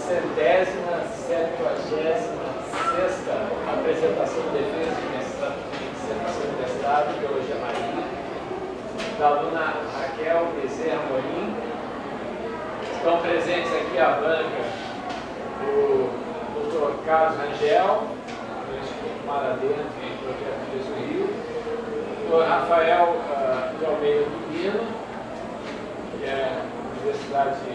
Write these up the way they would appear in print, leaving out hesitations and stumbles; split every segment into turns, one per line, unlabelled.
70ª apresentação de defesa de dissertação de mestrado em Biologia Marinha, da aluna Raquel Bezerra Morim. Estão presentes aqui à banca o Dr. Carlos Rangel, do Instituto Mar Adentro e Projeto de Rio, o Dr. Rafael de Almeida Tubino, que é da Universidade de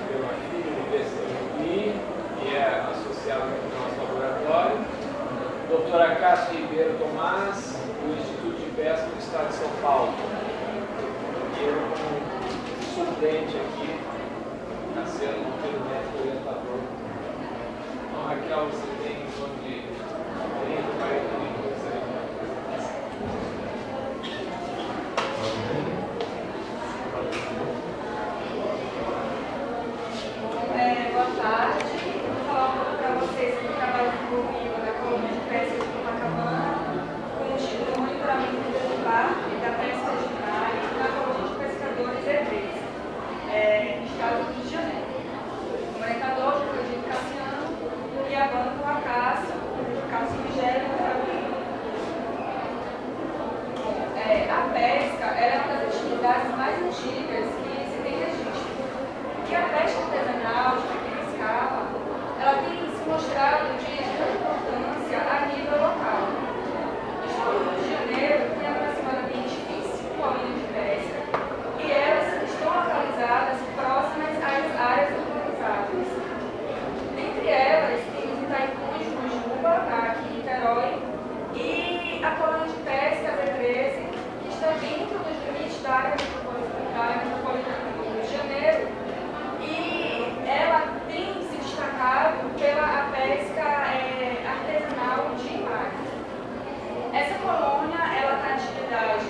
Pelo Filho, Universidade de Rio, que é associado aqui no nosso laboratório, doutora Cássia Ribeiro Tomás, do Instituto de Pesca do Estado de São Paulo, e eu como suplente aqui, sendo pelo médico orientador. Então, Raquel, você tem em torno de 30, 40 minutos aí.
Boa tarde. Vou falar um pouco para vocês sobre o trabalho comigo da colônia de pesca de Copacabana, com o Instituto de Monitoramento do Desembarque e da Pesca de Mar na colônia de pescadores E3, no estado do Rio de Janeiro. O orientador foi o Dito Cassiano e a banca o Acácio, Carlos Rogério e o Fabinho. A pesca é uma das atividades mais antigas que se tem registro. E a pesca artesanal, de pequena escala, ela tem se mostrado de grande importância a nível local. No estado do Rio de Janeiro tem aproximadamente 25 colônias de pesca e elas estão localizadas próximas às áreas urbanizadas. Entre elas, temos Itaipu de Jujuba, aqui em Niterói, e a colônia de pesca Z13, que está dentro dos limites da área metropolitana do Rio de Janeiro, e ela tem se destacado pela pesca artesanal de imagens. Essa colônia está em atividade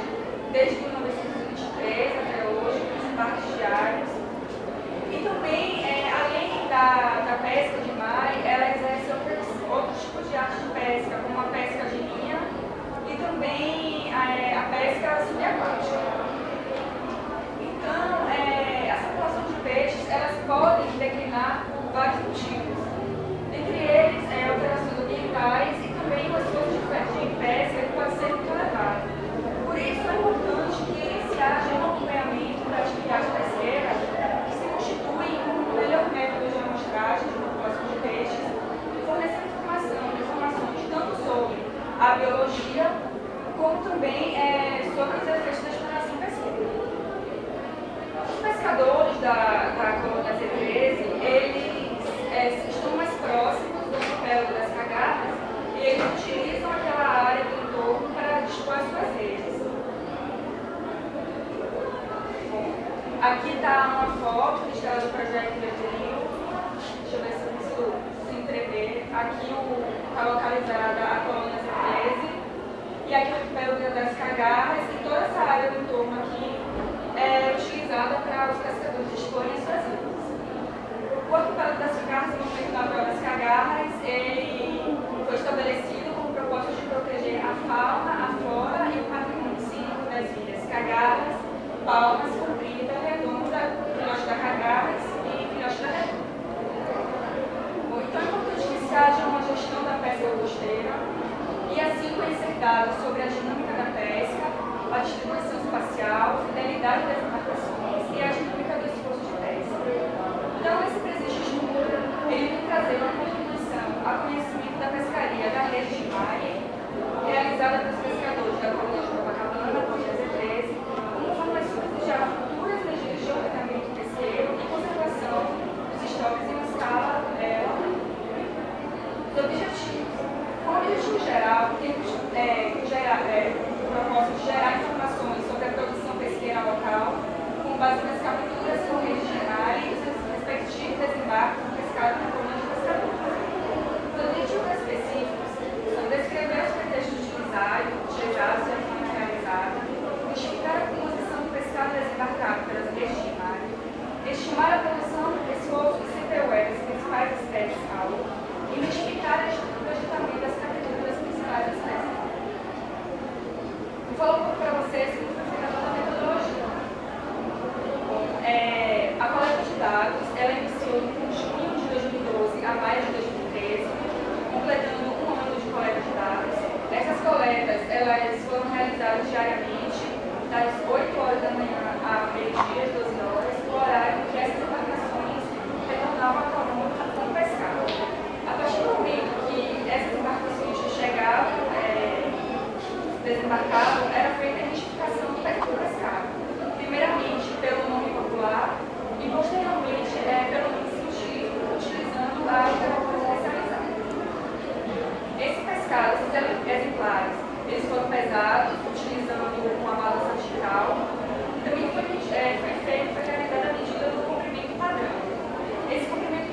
desde 1923 até hoje, com embarques diários. E também, além da pesca de mar, ela exerce outros tipos de arte de pesca, como a pesca de linha e também a pesca subaquática. Então, a população de peixes, elas podem declinar por vários motivos. Entre eles, alterações ambientais e também o esforço de pesca que pode ser muito elevado. Por isso, é importante que se haja um acompanhamento da atividade pesqueira, que se constitui um melhor método de amostragem de população de peixes, fornecendo informações tanto sobre a biologia, como também sobre os efeitos da exploração pesqueira. Os pescadores da colônia Z13, eles estão mais próximos do arquipélago das Cagarras e eles utilizam aquela área do entorno para dispor as suas redes. Bom, aqui está uma foto listada do projeto de Rio. Deixa eu ver se eu consigo se entrever. Aqui está localizada a colônia Z13 e aqui o arquipélago das Cagarras, e toda essa área do entorno aqui é utilizada para os pescadores exporem suas redes. O arquipélago das Cagarras, no momento da Baía das Cagarras, ele foi estabelecido com o propósito de proteger a fauna, a flora e o patrimônio cívico das ilhas Cagarras, Palmas, Comprida, Redonda, Filhote da Cagarras e Filhote da Redonda. Bom, então é importante que se haja uma gestão da pesca costeira e assim conhecer dados sobre a dinâmica da pesca, a distribuição espacial, fidelidade das embarcações e a dinâmica do esforço de pesca. Então, esse presente estudo, ele vem trazer uma contribuição ao conhecimento da pescaria da rede de Mari, realizada pelos pescadores da colônia de Copacabana, colônia Z13, como forma de subsidiar futuras medidas de ordenamento pesqueiro e conservação dos estoques em uma escala local. Os objetivos. Como objetivo geral, temos o propósito de gerar informações sobre a produção pesqueira local, com base nas capturas com redes de mar e os respectivos desembarques pescados na colônia de pescadores. Os objetivos específicos são descrever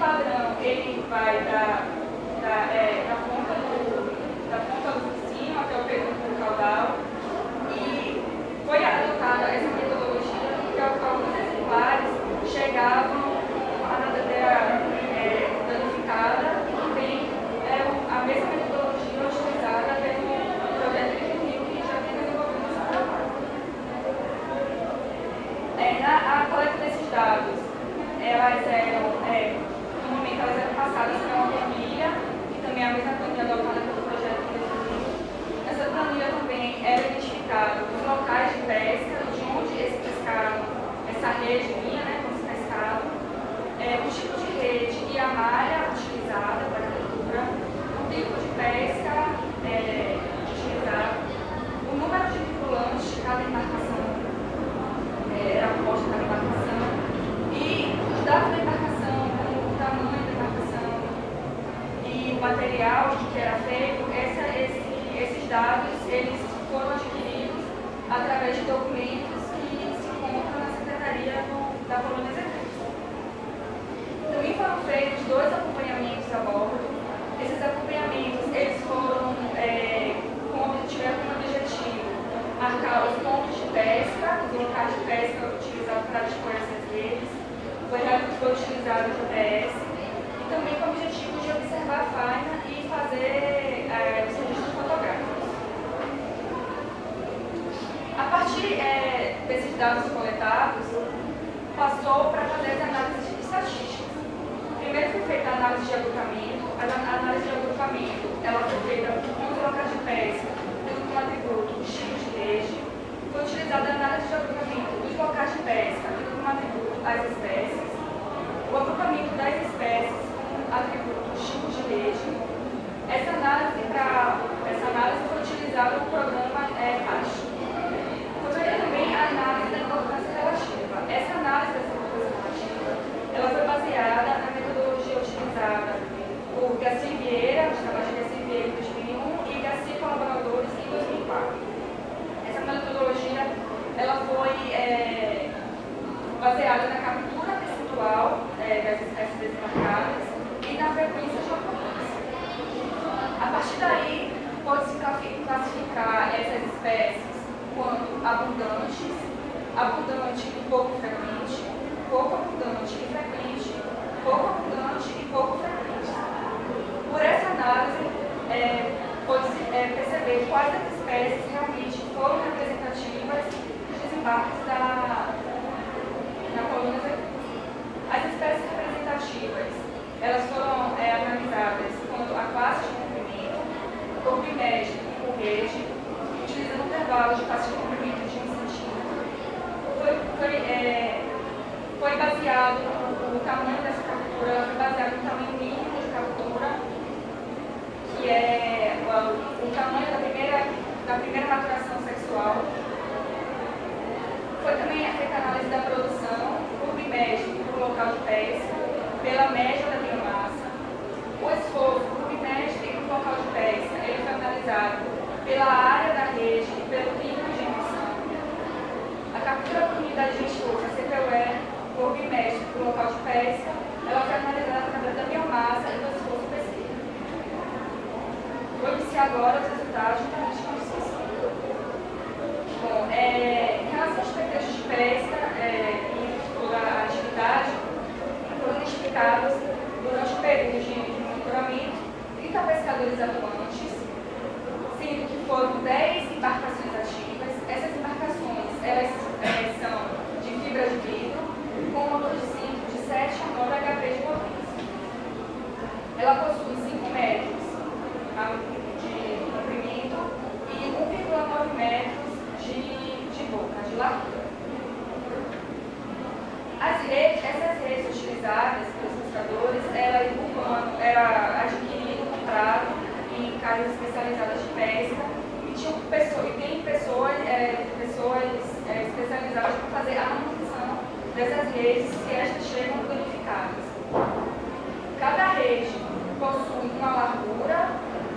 padrão ele vai da ponta do focinho até o pedúnculo caudal, e foi adotada essa metodologia porque alguns exemplares chegavam com a nadadeira danificada, e também a mesma metodologia utilizada pelo projeto de Rio, que já vem desenvolvendo essa trabalho. A coleta desses dados, normalmente elas eram passadas para uma planilha, que também é a mesma planilha adotada pelo projeto de Rio. Nessa planilha também era identificado os locais de pesca, de onde eles pescaram, essa rede vinha, né, como se pescava, o tipo de rede e a malha utilizada para a captura, o tipo de pesca utilizado, o número de tripulantes de cada embarcação, era posta cada embarcação, e os dados da embarcação, como o tamanho da embarcação e o material que era feito, esses dados eles foram adquiridos através de documentos que se encontram na Secretaria da Colônia Executiva. Também foram feitos 2 acompanhamentos a bordo. Esses acompanhamentos eles foram tiveram como objetivo marcar os pontos de pesca, os locais de pesca utilizados para dispor essas redes. Foi utilizado o GPS e também com o objetivo de observar a fauna e fazer os registros fotográficos. A partir desses dados coletados, passou para fazer as análises estatísticas. Primeiro foi feita a análise de agrupamento. A análise de agrupamento ela foi feita com os locais de pesca, tendo como atributo os tipos de rede. Foi utilizada a análise de agrupamento dos locais de pesca, tendo como atributo as espécies. O agrupamento das espécies com atributo os tipos de rede. Essa análise foi utilizada no programa FAST. Foi feita também a análise da importância relativa. Essa análise da importância relativa ela foi baseada na metodologia utilizada por Garcia Vieira, os trabalhos de Garcia Vieira em 2001 e Garcia e colaboradores em 2004. Essa metodologia ela foi baseada na captura percentual das espécies desembarcadas e na frequência de ocorrência. A partir daí, pode-se classificar essas espécies quanto abundantes, abundante e pouco frequente, pouco abundante e frequente, pouco abundante e pouco frequente. Por essa análise, pode-se perceber quais das espécies realmente foram representativas dos desembarques na colônia Executiva. As espécies representativas, elas foram analisadas quanto a classe de comprimento, corpo médio e por rede, utilizando intervalos de classe de comprimento de 1 centímetro. Foi baseado no tamanho dessa captura, foi baseado no tamanho mínimo de captura, que é o tamanho da primeira maturação sexual. Foi também feita a análise da produção, por médio por local de pesca, pela média da biomassa. O esforço por médio e por local de pesca, ele foi analisado pela área da rede e pelo tipo de emissão. A captura por unidade de esforço, a CPUE, por médio por local de pesca, ela foi analisada através da biomassa e do esforço pesqueiro. Vou iniciar agora os resultados da discussão. Bom, em relação aos pretextos de pesca e toda a atividade, foram identificados durante o período de monitoramento 30 pescadores atuantes, sendo que foram 10 embarcações ativas. Essas embarcações elas são de fibra de vidro, com motor de cinto de 7 a 9 HP de potência. Ela possui 5 metros de comprimento e 1,9 metros de boca, de largura. Essas redes utilizadas pelos pescadores, era adquirido, comprado em casas especializadas de pesca e tem pessoas especializadas para fazer a manutenção dessas redes se estas chegam danificadas. Cada rede possui uma largura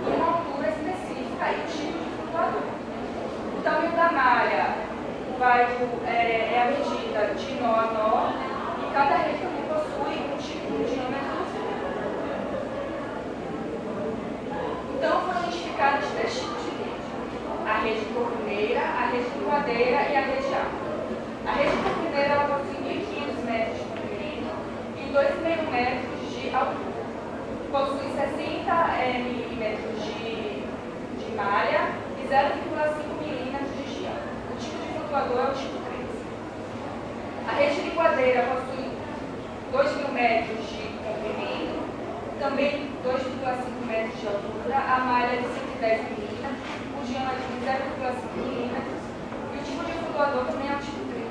e uma altura específica e tipo de flutuador. O tamanho da malha é a medida de nó a nó, e cada rede também possui um tipo de diâmetro do Liguadeira e a rede alta. A rede corvineira ela possui 1.500 metros de comprimento e 2,5 metros de altura. Possui 60 milímetros de malha e 0,5 milímetros de diâmetro. O tipo de flutuador é o tipo 3. A rede liguadeira possui 2.000 metros de comprimento, também 2,5 metros de altura, a malha de 110 milímetros, o diâmetro de 0,5 milímetros e o tipo de flutuador também é o tipo 3.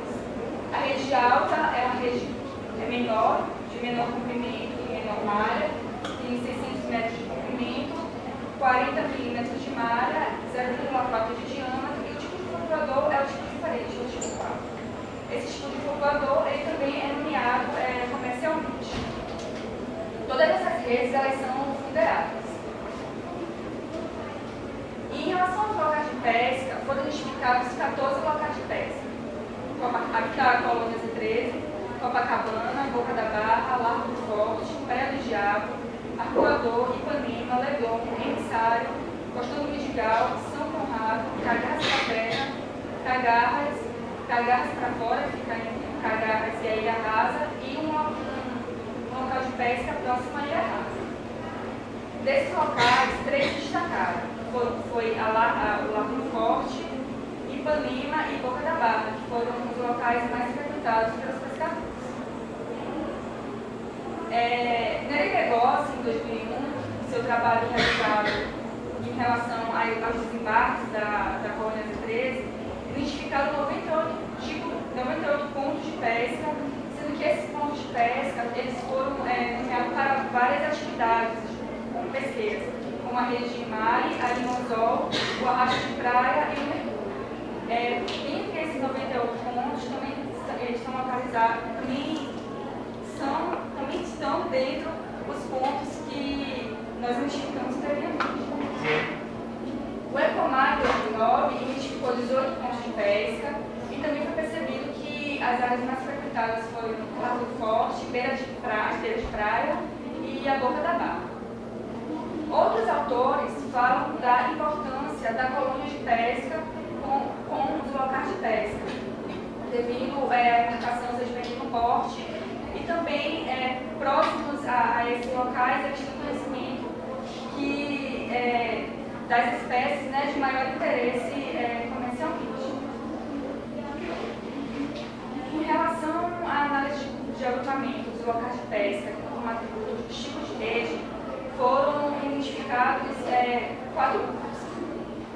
A rede alta é uma rede menor, de menor comprimento e menor malha, tem 600 metros de comprimento, 40 milímetros de malha, 0,4 de diâmetro e o tipo de flutuador é o tipo diferente, o tipo 4. Esse tipo de flutuador ele também é nomeado comercialmente. Todas essas redes elas são federadas. E em relação aos locais de pesca, foram identificados 14 locais de pesca. Habitat Colônia Z13, Copacabana, Boca da Barra, Largo do Forte, Praia do Diabo, Arcoador, Ipanema, Leblon, Emissário, Costão do Vidigal, São Conrado, Cagarras da Terra, Cagarras para fora, fica em Cagarras e a Ilha Rasa, e um local de pesca próximo à Ilha Rasa. Desses locais, 3 destacaram. Foi o Largo do Forte, Ipanema e Boca da Barra, que foram os locais mais frequentados pelos pescadores. Nery Gregossi, em 2001, seu trabalho realizado em relação aos desembarques da Colônia Z13, identificaram 98 pontos de pesca, sendo que esses pontos de pesca eles foram nomeados para várias atividades pesqueiras, como a rede de Mari, a Limonzol, o arrasto de praia e o mergulho. Dentre esses 98 pontos, também eles estão localizados, também estão dentro dos pontos que nós identificamos previamente. O Ecomar 2009 identificou 18 pontos de pesca e também foi percebido que as áreas mais frequentadas foram o Largo do Forte, beira de praia e a Boca da Barra. Outros autores falam da importância da colônia de pesca com os locais de pesca, devido à comunicação seja de pequeno porte e também próximos a esses locais eles têm conhecimento das espécies de maior interesse comercialmente. Em relação à análise de agrupamento dos locais de pesca, como atributos dos tipos de rede, foram identificados 4 grupos.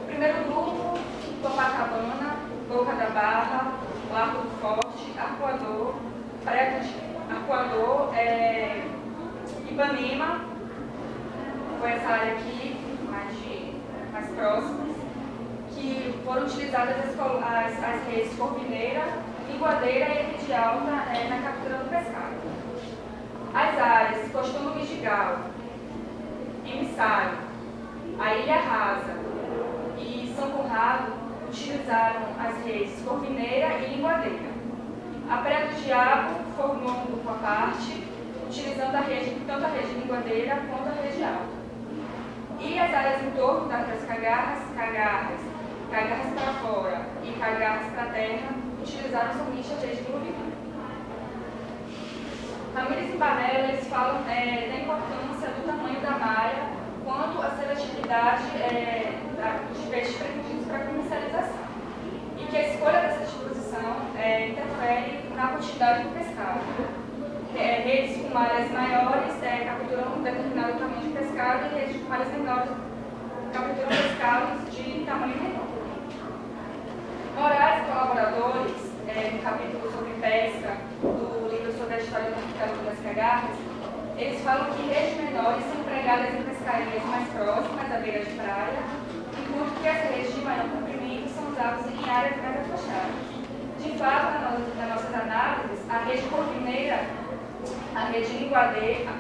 O primeiro grupo, Copacabana, Boca da Barra, Largo do Forte, Arcoador, Ipanema, foi essa área aqui, mais próxima, que foram utilizadas as redes Corvineira, Liguadeira e rede alta na captura do pescado. As áreas Costão do Vidigal, Emissário, a Ilha Rasa e São Conrado utilizaram as redes Corvineira e Liguadeira. A Praia do Diabo formou um grupo à parte, utilizando tanto a rede Liguadeira quanto a rede alta. E as áreas em torno das Cagarras para fora e Cagarras para terra utilizaram somente a rede Corvineira. Ramírez e Barella eles falam da importância do tamanho da malha quanto à seletividade dos peixes pretendidos para comercialização. E que a escolha dessa disposição interfere na quantidade do pescado. Redes com malhas maiores capturam um determinado tamanho de pescado e redes com malhas menores capturam pescados de tamanho menor. Moraes e colaboradores, no capítulo sobre pesca do livro sobre a história do mercado das Cagarras, eles falam que redes menores são empregadas em pescarias mais próximas à beira de praia, enquanto que as redes de maior comprimento são usadas em áreas mais afastadas. De fato, nas nossas análises, a rede corvineira, a rede liguadeira,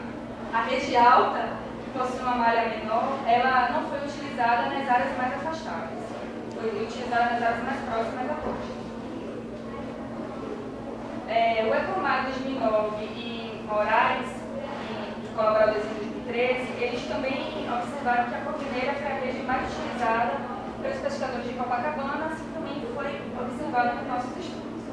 a rede alta, que possui uma malha menor, ela não foi utilizada nas áreas mais afastadas. Foi utilizada nas áreas mais próximas à costa. O Ecomar 2009 e Moraes, colaboradores em 2013, eles também observaram que a corvineira foi a rede mais utilizada pelos pescadores de Copacabana, assim também foi observado nos nossos estudos.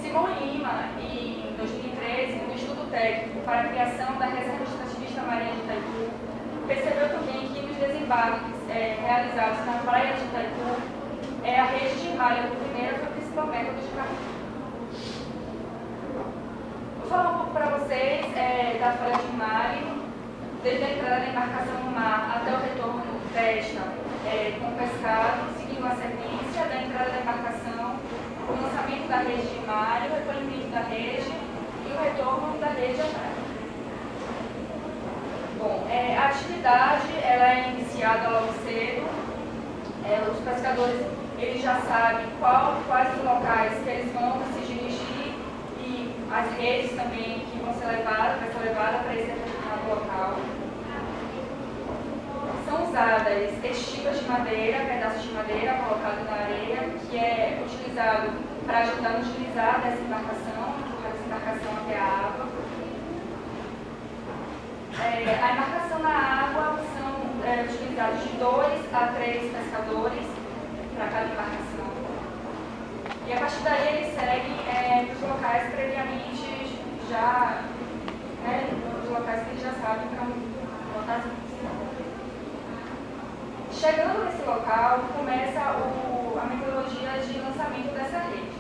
Simão Lima, em 2013, no estudo técnico para a criação da Reserva Extrativista Marinha de Itaipu, percebeu também que nos desembarques realizados na praia de Itaipu, a rede de malha do primeiro foi o principal método de carga. Vou falar um pouco para vocês da folha de malha, desde a entrada da embarcação no mar até o retorno desta com o pescado, seguindo a sequência da entrada da embarcação, o lançamento da rede de malha, o recolhimento da rede e o retorno da rede à praia. Bom, a atividade ela é iniciada logo cedo. Os pescadores eles já sabem quais os locais que eles vão se dirigir e as redes também que vão ser levadas para esse determinado local. São usadas estivas de madeira, pedaços de madeira colocados na areia, que é utilizado para ajudar a utilizar dessa embarcação, empurrar essa embarcação até a água. A embarcação na água são utilizados de 2 a 3 pescadores para cada embarcação. E a partir daí eles seguem para os locais previamente já, os locais que eles já sabem para botar as mãos. Chegando nesse local, começa a metodologia de lançamento dessa rede.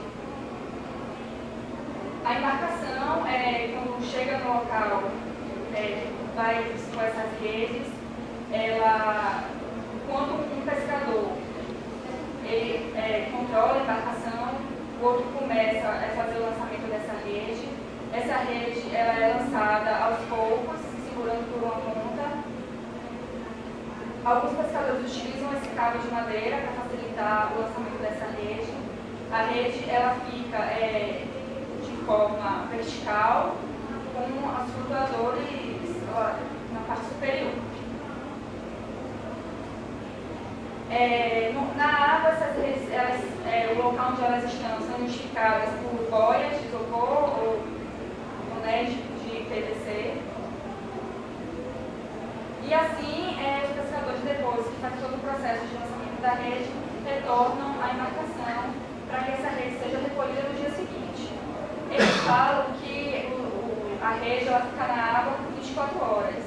A embarcação, quando chega no local, vai com essas redes, quando um pescador ele controla a embarcação, o outro começa a fazer o lançamento dessa rede. Essa rede ela é lançada aos poucos, segurando por uma ponta. Alguns pescadores utilizam esse cabo de madeira para facilitar o lançamento dessa rede. A rede ela fica de forma vertical, com os flutuadores na parte superior. Na água, essas redes, o local onde elas estão são identificadas por boias de isopor ou tonéis de PVC. E assim, os pescadores, depois que fazem todo o processo de lançamento da rede, retornam à embarcação para que essa rede seja recolhida no dia seguinte. Eles falam que a rede ela fica na água por 24 horas,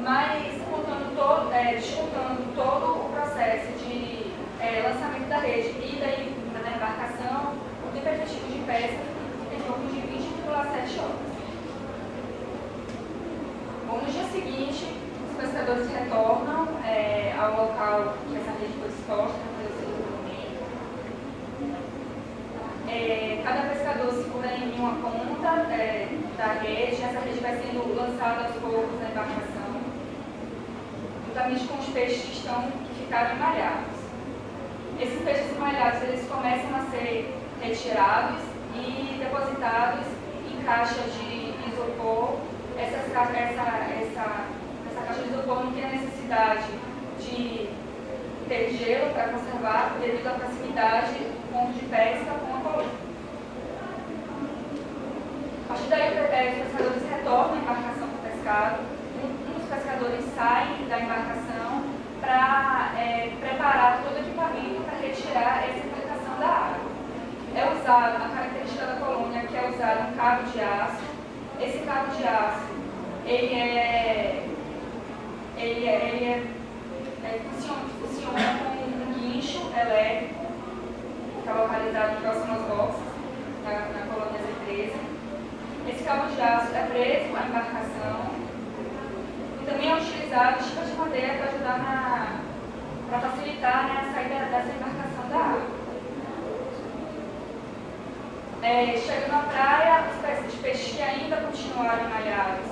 mas descontando todo o processo de lançamento da rede e da embarcação, o tempo efetivo de pesca tem em torno de 20,7 horas. Bom, no dia seguinte, os pescadores retornam ao local que essa rede foi exposta para fazer o seu desenvolvimento. Cada pescador segura em uma ponta da rede, essa rede vai sendo lançada aos poucos na embarcação, juntamente com os peixes que ficaram emalhados. Esses peixes emalhados eles começam a ser retirados e depositados em caixas de isopor. Essa caixa de isopor não tem a necessidade de ter gelo para conservar devido à proximidade do ponto de pesca com a colônia. A partir daí, os pescadores retornam à embarcação com o pescado. Um dos pescadores sai da embarcação para preparar todo o equipamento para retirar essa embarcação da água. É usado, a característica da colônia, que é usado um cabo de aço. Esse cabo de aço, funciona como um guincho elétrico, que é localizado próximo aos boxes, na colônia Z13. Esse cabo de aço é preso à embarcação e também é utilizado tipo de madeira para ajudar para facilitar a saída dessa embarcação da água. Chegando à praia, os peixes que ainda continuaram emalhados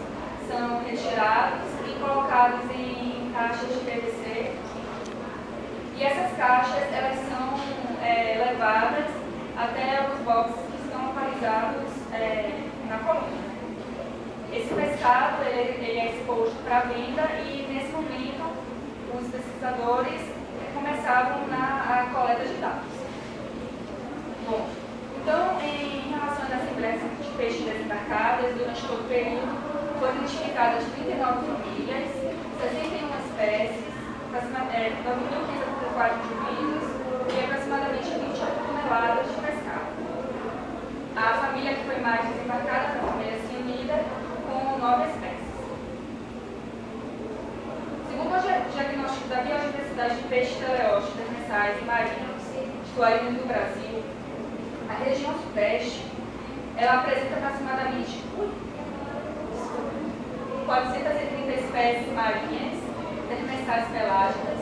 são retirados e colocados em caixas de PVC. E essas caixas elas são levadas até os boxes que estão localizados na colônia. Esse pescado ele é exposto para venda e, nesse momento, os pesquisadores começavam na coleta de dados. Bom, então, em relação às assembleias de peixes desembarcadas, durante todo o período, foram identificadas 39 famílias, 61 espécies, indivíduos e aproximadamente 28 toneladas de pescado. A família que foi mais desembarcada foi a família cianida, com 9 espécies. Segundo o diagnóstico da biodiversidade de peixes teleósteos, demersais e marinhos, estuários do Brasil, a região sudeste ela apresenta aproximadamente 430 espécies marinhas, demersais pelágicas,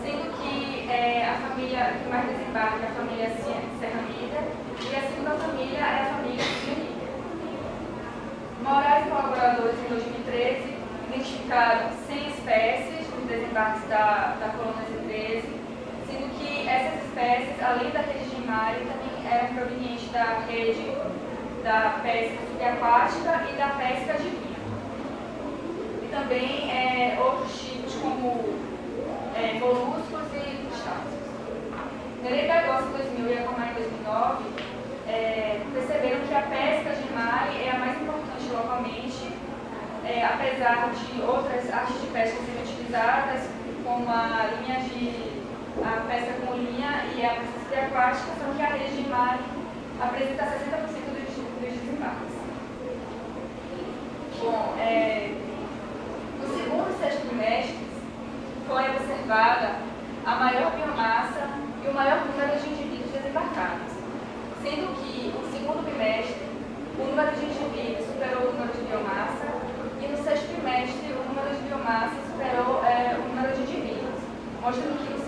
sendo que a família que mais desembarca é a família serranida e a segunda família é a família cianida. Moraes e colaboradores, em 2013, identificaram 100 espécies nos desembarques da colônia Z13, sendo que essas espécies, além da rede de mar, também eram provenientes da rede da pesca subaquática e da pesca de vinho. E também outros tipos como moluscos e crustáceos. Na lei da Gosta 2000 e a Comar em 2009, perceberam que a pesca de mar é a mais importante localmente, apesar de outras artes de pesca serem utilizadas, como a pesca com linha e a pesca subaquática, só que a rede de mar apresenta 60% dos desembarques. Bom, no segundo e sexto trimestres, foi observada a maior biomassa e o maior número de indivíduos desembarcados, sendo que no segundo trimestre o número de indivíduos superou o número de biomassa e no sexto trimestre o número de biomassa superou o número de indivíduos, mostrando que no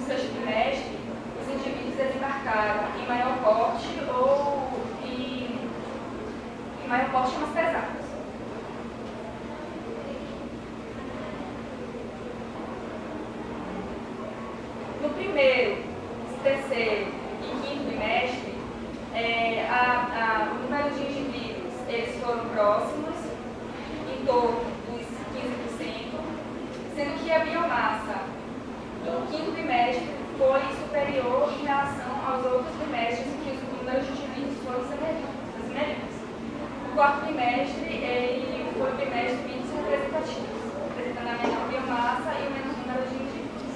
sexto trimestre os indivíduos desembarcaram em maior porte ou em maior porte mais pesados. No primeiro, terceiro e quinto trimestre, o número de indivíduos eles foram próximos, em torno dos 15%, sendo que a biomassa do quinto trimestre foi superior em relação aos outros trimestres em que os números de indivíduos foram semelhantes. O quarto trimestre ele foi o trimestre de índices representativos, apresentando a menor biomassa e o menor número de indivíduos.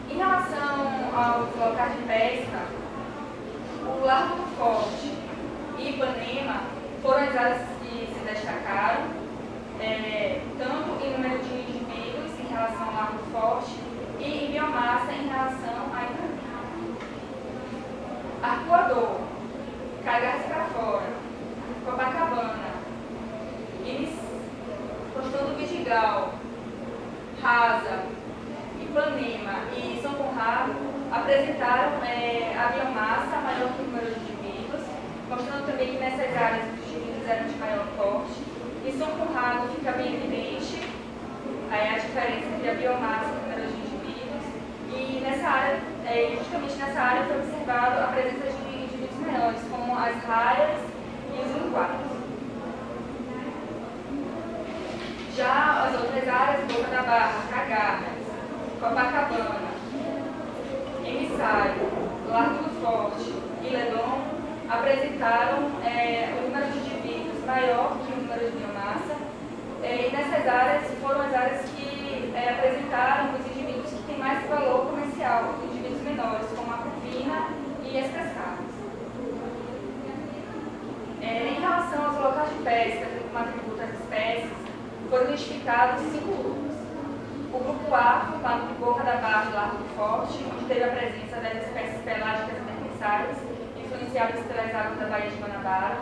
Em relação aos locais de pesca, o Largo do Forte e Ipanema foram as áreas que se destacaram, tanto em número de indivíduos em relação ao Largo do Forte e em biomassa em relação a Ipanema. Arpoador, Cagarras para Fora, Copacabana, Costão do Vidigal, Rasa, Ipanema e São Conrado apresentaram a biomassa maior que o número de indivíduos, mostrando também que nessas áreas os indivíduos eram de maior porte. Em São Conrado fica bem evidente a diferença entre a biomassa e o número de indivíduos, e nessa área, justamente nessa área foi observado a presença de indivíduos menores, como as raias e os linguados. Já as outras áreas, Boca da Barra, Cagarras, Copacabana, Emissário, Largo do Forte e Leblon apresentaram o número de indivíduos maior que o número de biomassa, e nessas áreas foram as áreas que apresentaram os indivíduos que têm mais valor comercial, os indivíduos menores, como a cupina e as cascadas. Em relação aos locais de pesca, como atributo às espécies, foram identificados 5 grupos. O grupo A, formado por Boca da Barra e Largo do Forte, onde teve a presença das espécies pelágicas e demersais, influenciadas pelas águas da Baía de Guanabara.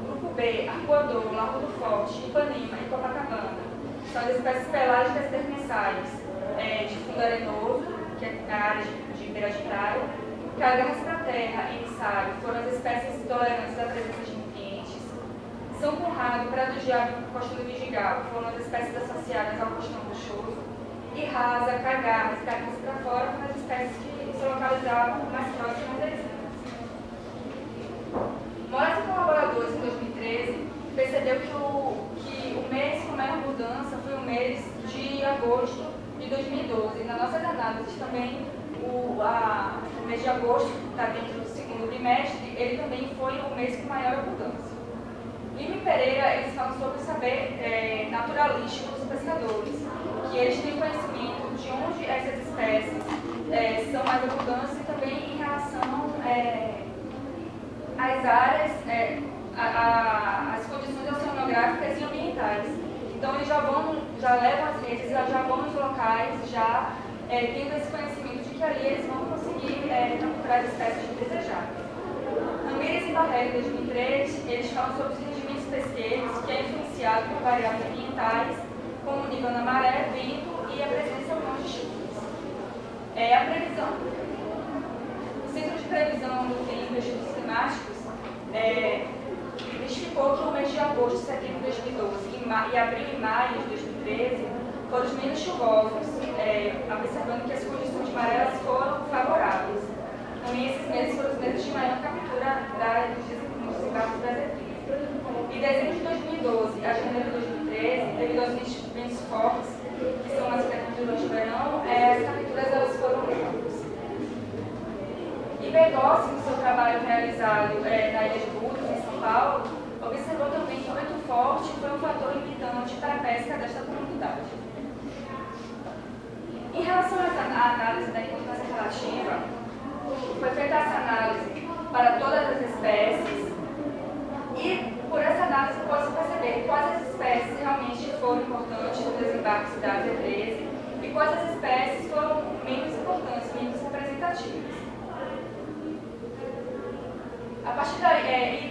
O grupo B, Arpoador, Largo do Forte, Ipanema e Copacabana, são as espécies pelágicas e demersais de fundo arenoso, que é a área de beira de praia. Cagarras para terra e Emissário foram as espécies tolerantes à presença de nutrientes. São Conrado, Praia do Diabo e Costão do Vidigal foram as espécies associadas ao costão rochoso. E Rasa, Cagarras e Cagarras para Fora foram as espécies que se localizavam mais próximas das ilhas. Moraes e colaboradores, em 2013, percebeu que o mês com maior mudança foi o mês de agosto de 2012. Na nossa análise também, o mês de agosto, que está dentro do segundo trimestre, ele também foi o mês com maior abundância. Lima e Pereira, eles falam sobre o saber naturalístico dos pescadores, que eles têm conhecimento de onde essas espécies são mais abundantes e também em relação às áreas, às condições oceanográficas e ambientais. Então eles já levam as redes, já vão nos locais, já tendo esse conhecimento de que ali eles vão conseguir capturar as espécies desejadas. Ramírez e Barrera, em 2003, eles falam sobre os rendimentos pesqueiros, que é influenciado por variáveis ambientais, como o nível da maré, vento e a presença ou não de chuvas. A previsão. O Centro de Previsão do Tempo e Estudos Climáticos identificou que o mês de agosto e setembro de 2012 e abril e maio de 2013 foram os menos chuvosos, observando que as condições de maré foram favoráveis. Também esses meses foram os meses de maior captura dos desembarques brasileiros. De dezembro de 2012 a janeiro de 2013, devido aos ventos fortes, que são mais frequentes durante o verão, as capturas elas foram menores. E Begossi, no seu trabalho realizado na Ilha de Búzios, em São Paulo, observou também que o vento forte foi um fator limitante para a pesca desta comunidade. Em relação à análise da importância relativa, foi feita essa análise para todas as espécies e, por essa análise, pode-se perceber quais as espécies realmente foram importantes no desembarque da Z13 e quais as espécies foram menos importantes, menos representativas. A partir daí,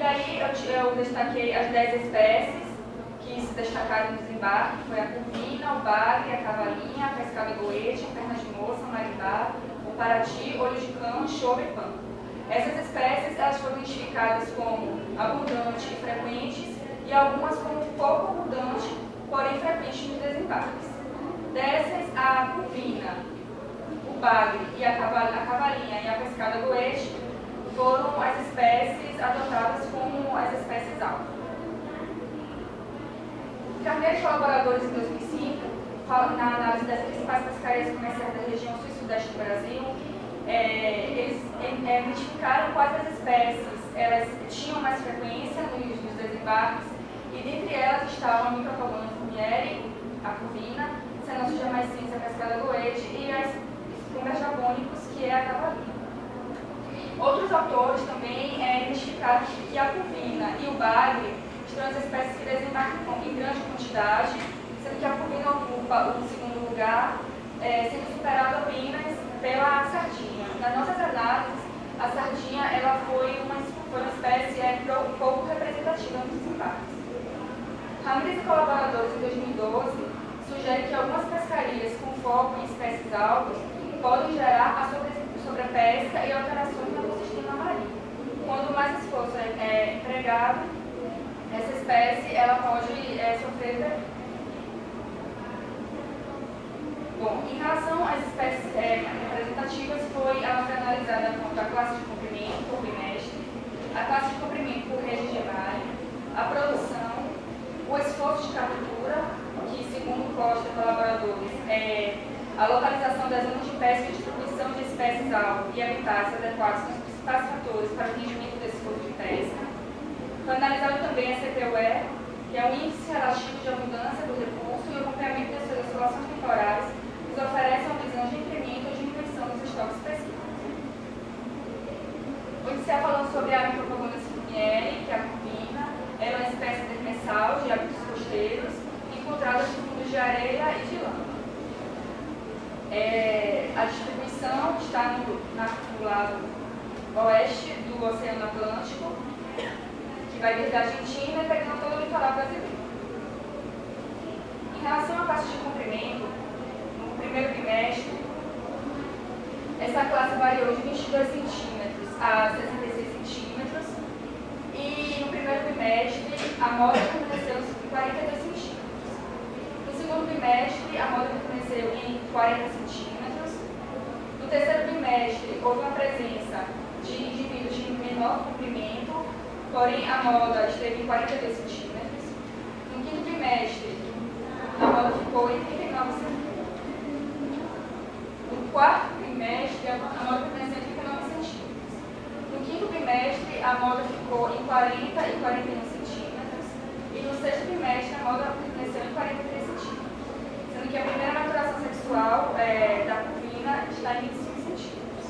eu destaquei as 10 espécies que se destacaram no desembarque, foi a curvina, o bagre, a cavalinha, a pescada goete, a perna de moça, a maribá, o parati, olho de cão, choro e pano. Essas espécies elas foram identificadas como abundantes e frequentes e algumas como pouco abundantes, porém frequentes nos desembarques. Dessas, a curvina, o bagre e a cavalinha e a pescada goete foram as espécies adotadas como as espécies alvo. Carneiro e colaboradores, em 2005, na análise das principais pescarias comerciais da região sul e sudeste do Brasil, eles identificaram quais as espécies elas tinham mais frequência nos desembarques, e dentre elas estavam a Micropagona fumieri, a curvina, Cenosus jamaicense, a pescada goete, e as Cumberjabônicos, que é a cavalinha. Outros autores também identificaram que a curvina e o bagre são as espécies que desembarcam em grande quantidade, sendo que a curvina ocupa o segundo lugar, sendo superada apenas pela sardinha. Nas nossas análises, a sardinha ela foi uma espécie pouco representativa nos desembarques. Ramírez e colaboradores, em 2012, sugerem que algumas pescarias com foco em espécies alvos podem gerar a sobrepesca e alterações no ecossistema marinho. Quando mais esforço é empregado, essa espécie ela pode sofrer. Bom, em relação às espécies representativas, foi analisada a classe de comprimento por bimestre, a classe de comprimento por rede gemária, a produção, o esforço de captura, que segundo Costa e colaboradores a localização das zonas de pesca e distribuição de espécies-alvo e habitats adequados são os principais fatores para o atingimento desse esforço de pesca. Foi analisado também a CPUE, que é um índice relativo de abundância do recurso e o acompanhamento das suas oscilações temporais, que nos oferece uma visão de incremento ou diminuição dos estoques pesqueiros. Vou iniciar falando sobre a Micropagona fumieri, que é a curvina. Ela é uma espécie demersal de hábitos costeiros, encontrada em fundos de areia e de lama. A distribuição está no lado oeste do Oceano Atlântico, que vai desde a Argentina e pegando todo o litoral brasileiro. Em relação à classe de comprimento, no primeiro bimestre, essa classe variou de 22 centímetros a 66 centímetros e no primeiro bimestre a moda permaneceu em 42 centímetros. No segundo bimestre, a moda permaneceu em 40 centímetros. No terceiro bimestre, houve uma presença de indivíduos de menor comprimento, porém a moda esteve em 42 centímetros. No quinto bimestre, a moda ficou em 39 centímetros. No quarto bimestre, a moda permaneceu em 39 centímetros. No quinto bimestre, a moda ficou em 40 e 41 centímetros. E no sexto bimestre, a moda permaneceu em 43 centímetros. Sendo que a primeira maturação sexual da curvina está em 25 centímetros.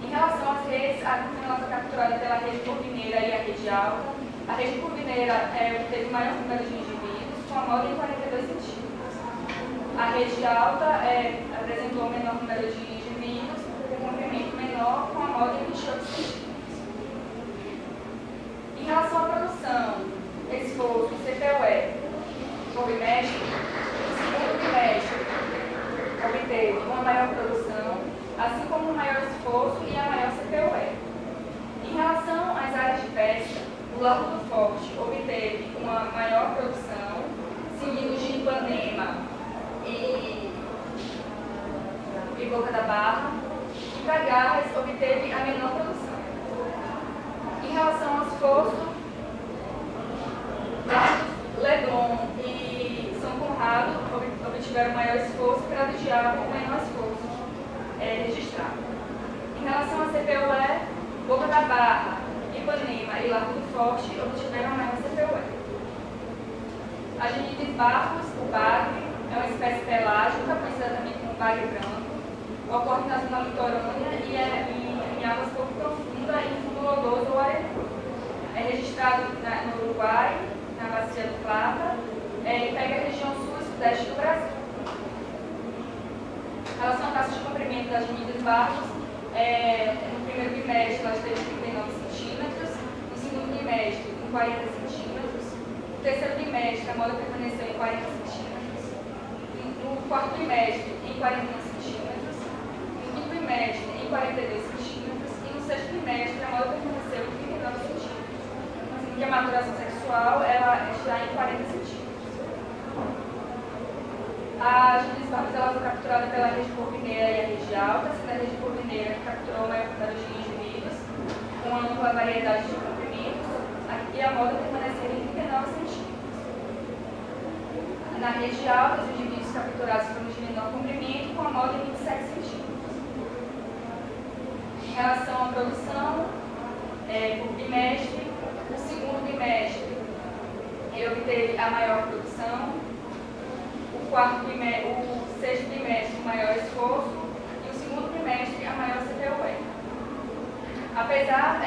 Em relação às redes, a curvina foi capturada pela rede curvineira e a rede alta. A rede curvineira teve o maior número de indivíduos, com a moda em 42 centímetros. A rede alta apresentou o menor número de indivíduos, com comprimento menor, com a moda em 28 centímetros. Em relação à produção, esforço, CPUE, por bimestre, o segundo bimestre obteve uma maior produção, assim como um maior esforço e a maior CPUE. Em relação às áreas de pesca, o Lago do Forte obteve uma maior produção, seguido de Ipanema e Boca da Barra, e Cagarras obteve a menor produção. Em relação ao esforço, Leblon e São Conrado obtiveram maior esforço, Cravo de Diabo o menor esforço registrado. Em relação à CPUE, Boca da Barra, Ipanema e Lago do Forte obtiveram a maior CPUE. A Genides Barros, o bagre, é uma espécie pelágica, conhecida também como bagre branco, ocorre na zona litorânea e em águas pouco profundas e em fundo lodoso ou arenoso. É registrado no Uruguai, na Bacia do Plata, e pega a região sul e sudeste do Brasil. Em relação à taxa de comprimento das Genides Barros, no primeiro bimestre ela esteve em 39 centímetros, no segundo bimestre em 40 centímetros, no terceiro bimestre a moda permaneceu em 40 centímetros, no quarto bimestre em 41 centímetros, no quinto bimestre em 42 centímetros e no sexto bimestre a moda permaneceu em 39 centímetros. Assim que a maturação sexual ela está em 40 centímetros. A Genides Barros foi capturada pela rede corvineira e a rede alta, sendo a rede corvineira que capturou o maior número de indivíduos, com uma ampla variedade de comprimentos, e a moda permaneceu em 39 centímetros. Na rede alta, os indivíduos capturados foram de menor comprimento, com a moda em 27 centímetros. Em relação à produção, por bimestre, o segundo bimestre ele obteve a maior produção, o sexto bimestre o maior esforço e o segundo bimestre a maior CPUE. Apesar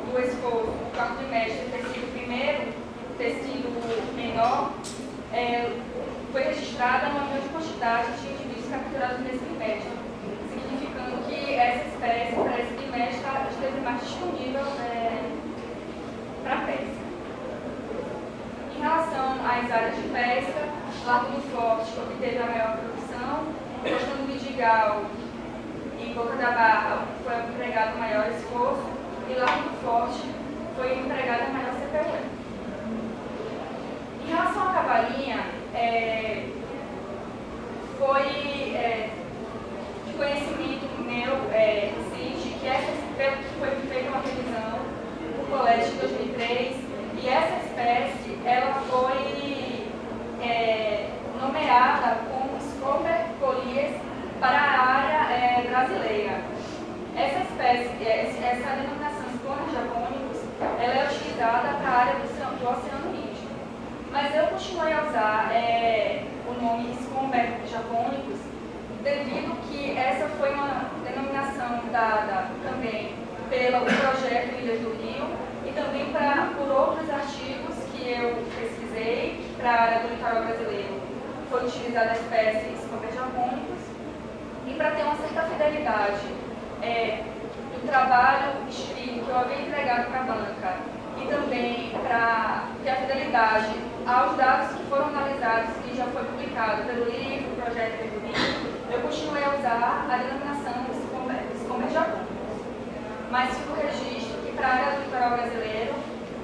do esforço, o quarto bimestre ter sido o primeiro, ter sido menor, foi registrada uma grande quantidade de indivíduos capturados nesse bimestre, significando que essa espécie, para esse bimestre, esteve mais disponível para pesca. Em relação às áreas de pesca, Lago do Forte obteve a maior produção, Costa do Vidigal e Boca da Barra foi empregado o maior esforço e Lago do Forte foi empregado a maior CPUE. Em relação à cavalinha, foi de conhecimento meu recente que foi feita uma revisão no colégio de 2003 e essa espécie ela foi nomeada como Scomber Polias para a área brasileira. Essa espécie, essa denominação Scomber japonicus, ela é utilizada para a área do Oceano Índico. Mas eu continuei a usar o nome Scomber japonicus devido que essa foi uma denominação dada também pelo projeto Ilhas do Rio e também por outros artigos que eu pesquisei para a área do litoral brasileiro. Foi utilizada a espécie Scomber japonicus e para ter uma certa fidelidade do trabalho escrito que eu havia entregado para a banca e também para ter a fidelidade aos dados que foram analisados e já foi publicado pelo livro, projeto do livro, eu continuei a usar a denominação Scomber japonicus. Mas fica o registro que para a área do litoral brasileiro,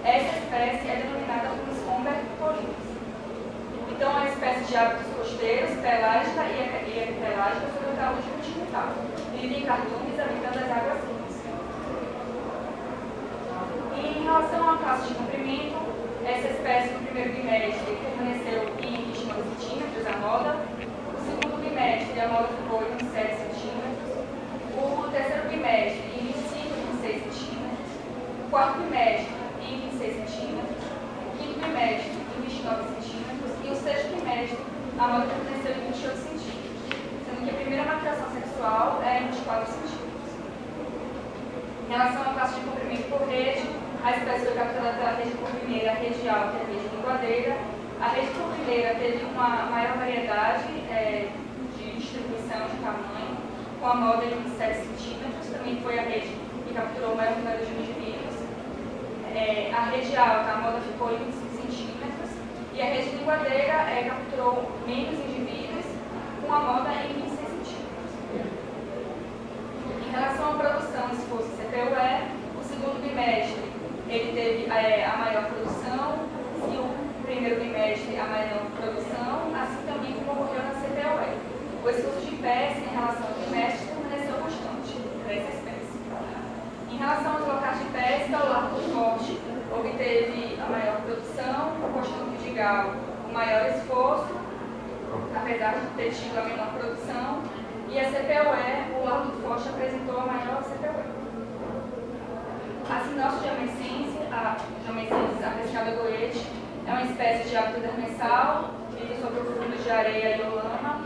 essa espécie é denominada como Scomber polias. Então, é uma espécie de hábitos costeiros, pelágica e epipelágica sobre o talude continental. Vive em cardumes, habitando as águas quentes. Em relação à classe de comprimento, essa espécie no primeiro bimestre permaneceu em 29 centímetros a moda. O segundo bimestre, a moda ficou em 27 centímetros. O terceiro bimestre, em 25 e 26 centímetros. O quarto bimestre, em 26 centímetros. O quinto bimestre, em 29 centímetros. E o sexto bimestre, a moda permaneceu em 28 Em relação à classe de comprimento por rede, a espécie foi capturada pela rede curvineira, a rede alta e a rede linguadeira. A rede curvineira teve uma maior variedade de distribuição de tamanho, com a moda de 27 centímetros, também foi a rede que capturou o maior número de indivíduos. A rede alta, a moda ficou em 25 centímetros, e a rede linguadeira capturou menos indivíduos, com a moda em 26 centímetros. Em relação à produção, se fosse CPU-E, o segundo bimestre ele teve a maior produção, e o primeiro bimestre a menor produção, assim também como ocorreu na CPU-E. O esforço de espécie em relação ao bimestre permaneceu constante para essa espécie. Em relação aos locais de pesca, o Largo do Forte obteve a maior produção, o Costa do Vidigal o maior esforço, apesar de ter tido a menor produção, e a CPU-E, o Largo do Forte apresentou a maior CPU-E. A sinopse de Jamecensis, a pescada goete, é uma espécie de hábito demersal, vive sobre o fundo de areia e lama,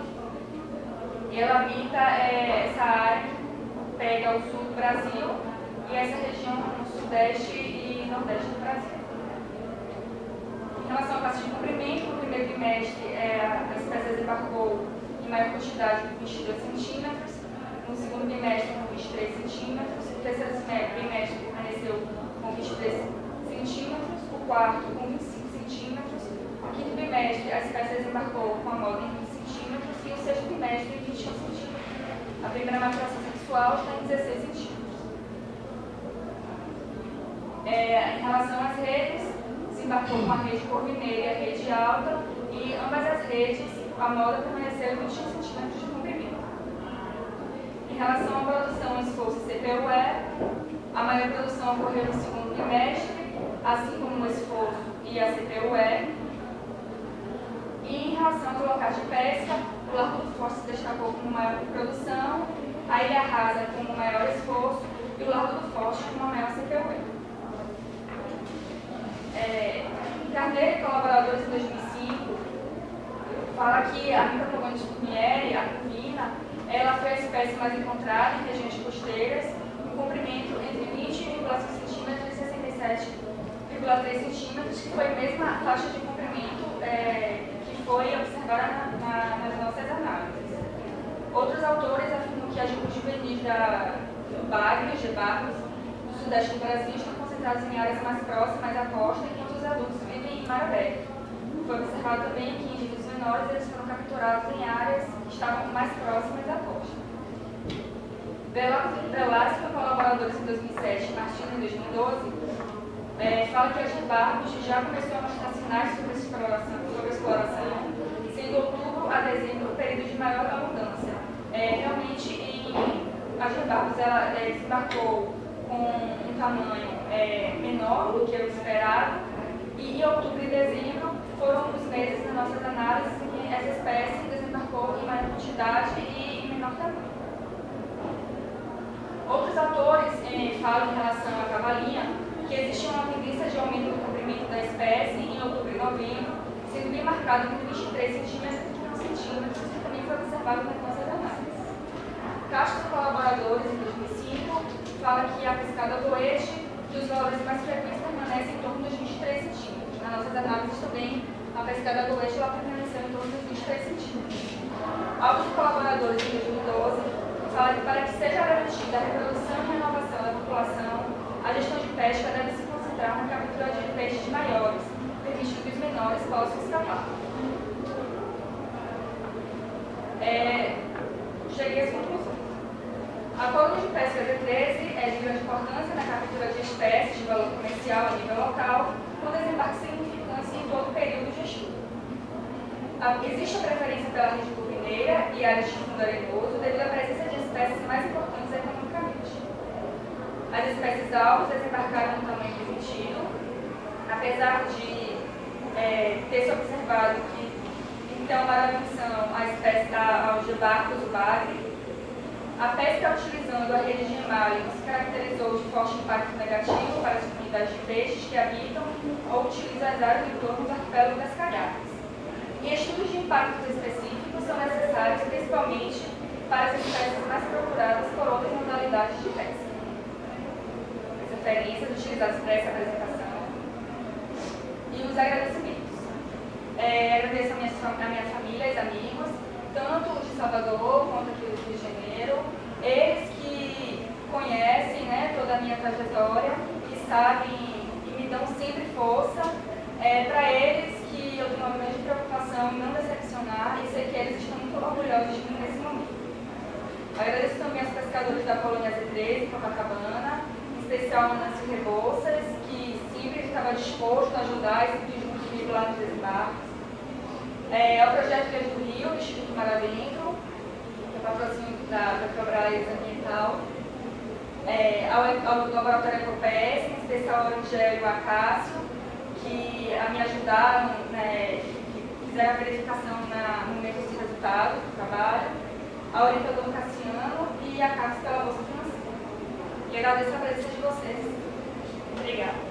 e ela habita essa área que pega o sul do Brasil e essa região no sudeste e nordeste do Brasil. Em relação à classe de comprimento, no primeiro bimestre a espécie desembarcou em maior quantidade com 22 centímetros, no segundo bimestre com 23 centímetros, o terceiro bimestre permaneceu com 23 centímetros, o quarto com 25 centímetros, o quinto bimestre a espécie desembarcou com a moda em 20 centímetros e o sexto bimestre em 21 centímetros. A primeira maturação sexual está em 16 centímetros. Em relação às redes, desembarcou com a rede corvineira e a rede alta, e ambas as redes, a moda permaneceu em 21 centímetros de comprimento. Em relação à produção em esforço CPU-E, a maior produção ocorreu no segundo bimestre, assim como o esforço e a CPU-E. E em relação aos locais de pesca, o Largo do Forte se destacou como maior produção, a Ilha Rasa como maior esforço e o Largo do Forte como a maior CPU-E. Carneiro e colaboradores em 2005 fala que a Micropogontes curnieri, a curvina, ela foi a espécie mais encontrada em regiões costeiras, com comprimento entre 20,5 cm e 67,3 cm, que foi a mesma taxa de comprimento que foi observada nas nossas análises. Outros autores afirmam que as grupos juvenis do bagre, os gebagos, do sudeste do Brasil estão concentrados em áreas mais próximas à costa, enquanto os adultos vivem em mar aberto. Foi observado também que indivíduos menores eles foram capturados em áreas que estavam mais próximas à costa. Velasco, colaboradores em 2007 e Martins em 2012, fala que a Gebarcos já começou a mostrar sinais sobre exploração, sendo outubro a dezembro o período de maior abundância. Realmente, a Gebarcos desembarcou com um tamanho menor do que o esperado, e em outubro e dezembro foram os meses nas nossas análises em que essa espécie desembarcou em maior quantidade e em menor tamanho. Outros autores falam em relação à cavalinha que existe uma tendência de aumento do comprimento da espécie em outubro e novembro, sendo bem marcado entre 23 centímetros e 15 centímetros, que também foi observado nas nossas análises. Castro e colaboradores, em 2005, fala que a pescada goete, que os valores mais frequentes permanecem em torno dos 23 centímetros. Nas nossas análises também, a pescada goete permaneceu em torno dos 23 centímetros. Alves e colaboradores, em 2012, fala que para que seja garantida a reprodução e renovação da população, a gestão de pesca deve se concentrar na captura de peixes maiores, permitindo que os menores possam escapar. Cheguei às conclusões. A Acordo de Pesca D13 é de grande importância na captura de espécies de valor comercial a nível local, com desembarque significante em todo o período de estudo. Existe a preferência pela rede curvineira e áreas de fundo arenoso devido à presença de espécies mais importantes economicamente. As espécies alvos desembarcaram no tamanho permitido, apesar de ter se observado que, então, para a menção aos gebarcos do bagre, a pesca utilizando a rede de emalhe se caracterizou de forte impacto negativo para as comunidades de peixes que habitam ou utilizam as áreas em torno do arquipélago das Calhares. E estudos de impactos específicos são necessários principalmente para as espécies mais procuradas por outras modalidades de pesca. referências utilizadas para essa apresentação. E os agradecimentos. Agradeço a minha família e amigos, tanto de Salvador quanto aqui do Rio de Janeiro, eles que conhecem, né, toda a minha trajetória, que sabem e me dão sempre força, para eles que eu tenho uma grande preocupação em não decepcionar e sei que eles estão muito orgulhosos de mim nesse momento. Agradeço também aos pescadores da Colônia Z13, Copacabana, em especial a Nancy Rebouças, que sempre estava disposto a ajudar e sempre junto comigo lá nos desembarques. Ao projeto Verde do Rio, do Instituto Maravento, que é patrocínio da Petrobras Ambiental, ao Laboratório EcoPS, em especial ao Angel e o Acácio, que me ajudaram, né, que fizeram a verificação no meu resultado do trabalho, ao orientador Cassiano e a Cássio pela Bolsa Financeira. E agradeço a presença de vocês. Obrigada.